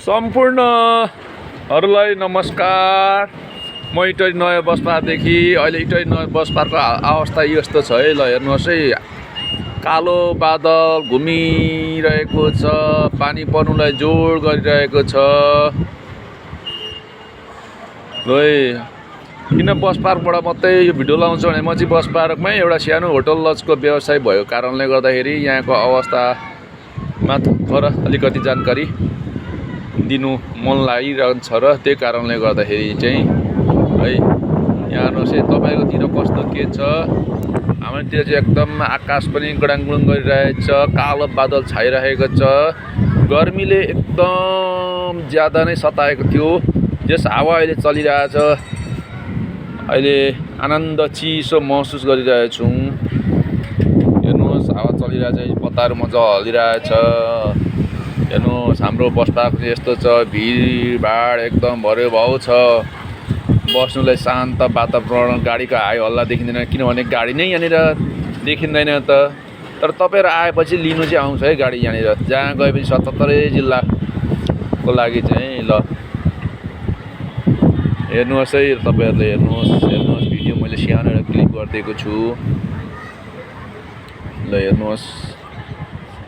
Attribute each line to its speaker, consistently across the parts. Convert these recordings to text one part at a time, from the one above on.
Speaker 1: सम्पूर्णहरूलाई नमस्कार। म इटरी नयाँ बस पार्कदेखि अहिले इटरी नयाँ बस पार्कको अवस्था यस्तो छ है। ल हेर्नुहोस् है, कालो बादल घुमिरहेको छ, पानी पर्नुलाई जोड गरिरहेको छ। ल किन बस पार्कबाट मात्रै यो भिडियो लाउँछु भने म चाहिँ बस पार्कमै एउटा सानो होटल लजको व्यवसाय भएको कारणले गर्दाखेरि यहाँको अवस्थामा थोरै अलिकति जानकारी दिनु मन लागिरहन्छ र त्यही कारणले गर्दाखेरि चाहिँ है यहाँ हेर्नुहोस् है, तपाईँकोतिर कस्तो के छ। हाम्रोतिर चाहिँ एकदम आकाश पनि गडाङगुडुङ गरिरहेछ, कालो बादल छाइरहेको छ। गर्मीले एकदम ज्यादा नै सताएको थियो। यस हावा अहिले चलिरहेछ, अहिले आनन्द चिसो महसुस गरिरहेछौँ। हेर्नुहोस्, हावा चलिरहेछ, पत्ताहरू मजा हल्लिरहेछ। हेर्नुहोस्, हाम्रो बस पार्क चाहिँ यस्तो छ, भिडभाड एकदम भर्यो भाउ छ। बस्नुलाई शान्त वातावरण, गाडीको हाई हल्ला देखिँदैन, किनभने गाडी नै यहाँनिर देखिँदैन त। तर तपाईँहरू आएपछि लिनु चाहिँ आउँछ है गाडी यहाँनिर, जहाँ गएपछि 77 जिल्लाको लागि चाहिँ। ल हेर्नुहोस् है, तपाईँहरूले हेर्नुहोस् भिडियो मैले सानो एउटा क्लिप गरिदिएको छु। ल हेर्नुहोस्,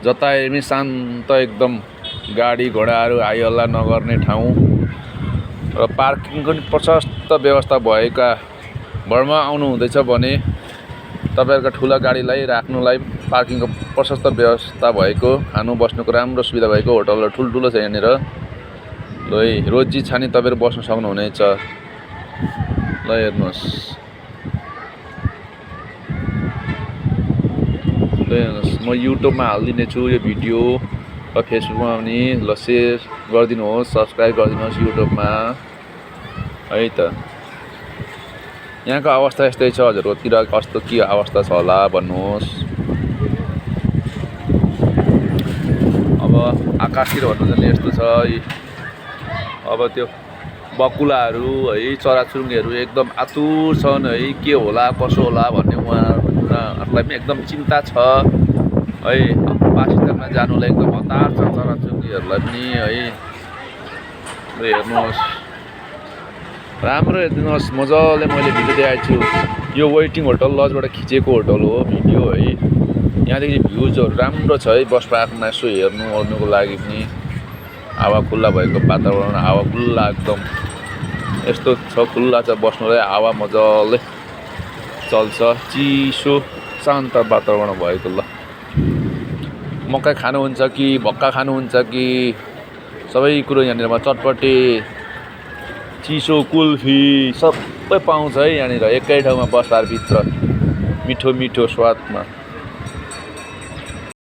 Speaker 1: जता हेर्ने शान्त एकदम, गाडी घोडाहरू हाई हल्ला नगर्ने ठाउँ र पार्किङको पनि प्रशस्त व्यवस्था भएका भरमा आउनु हुँदैछ भने तपाईँहरूका ठुला गाडीलाई राख्नुलाई पार्किङको प्रशस्त व्यवस्था भएको, खानु बस्नुको राम्रो सुविधा भएको होटलहरू ठुल्ठुलो छ यहाँनिर। ल रोजी छानी तपाईँहरू बस्न सक्नुहुनेछ। ल हेर्नुहोस्, म युट्युबमा हालिदिने छु यो भिडियो र फेसबुकमा पनि। ल सेयर गरिदिनुहोस्, सब्सक्राइब गरिदिनुहोस् युट्युबमा है त। यहाँको अवस्था यस्तै छ, हजुरकोतिर कस्तो के अवस्था छ होला भन्नुहोस्। अब आकाशतिर भन्नु चाहिँ यस्तो छ, अब त्यो बकुलाहरू है, चराचुरुङ्गीहरू एकदम आतुर छन् है, के होला कसो होला भन्ने उहाँहरूलाई पनि एकदम चिन्ता छ है। वासस्थानमा जानुलाई एकदम हतार छ चराचुरुङ्गीहरूलाई पनि है। हेर्नुहोस्, राम्रो हेरिदिनुहोस्, मजाले मैले भिडियो देखाएको छु। यो वेटिङ होटल लजबाट खिचेको होटल हो भिडियो है। यहाँदेखि भ्युजहरू राम्रो छ है बस पार्कमा, यसो हेर्नुको लागि पनि। हावा खुल्ला भएको वातावरण, हावा खुल्ला एकदम यस्तो छ, खुल्ला छ बस्नुलाई, हावा मजाले चल्छ, चिसो शान्त वातावरण भएको। ल मकै खानुहुन्छ कि भक्का खानुहुन्छ कि सबै कुरो यहाँनिर चटपटे चिसो कुल्फी सबै पाउँछ है यहाँनिर एकै ठाउँमा बस पार्कभित्र, मिठो मिठो स्वादमा।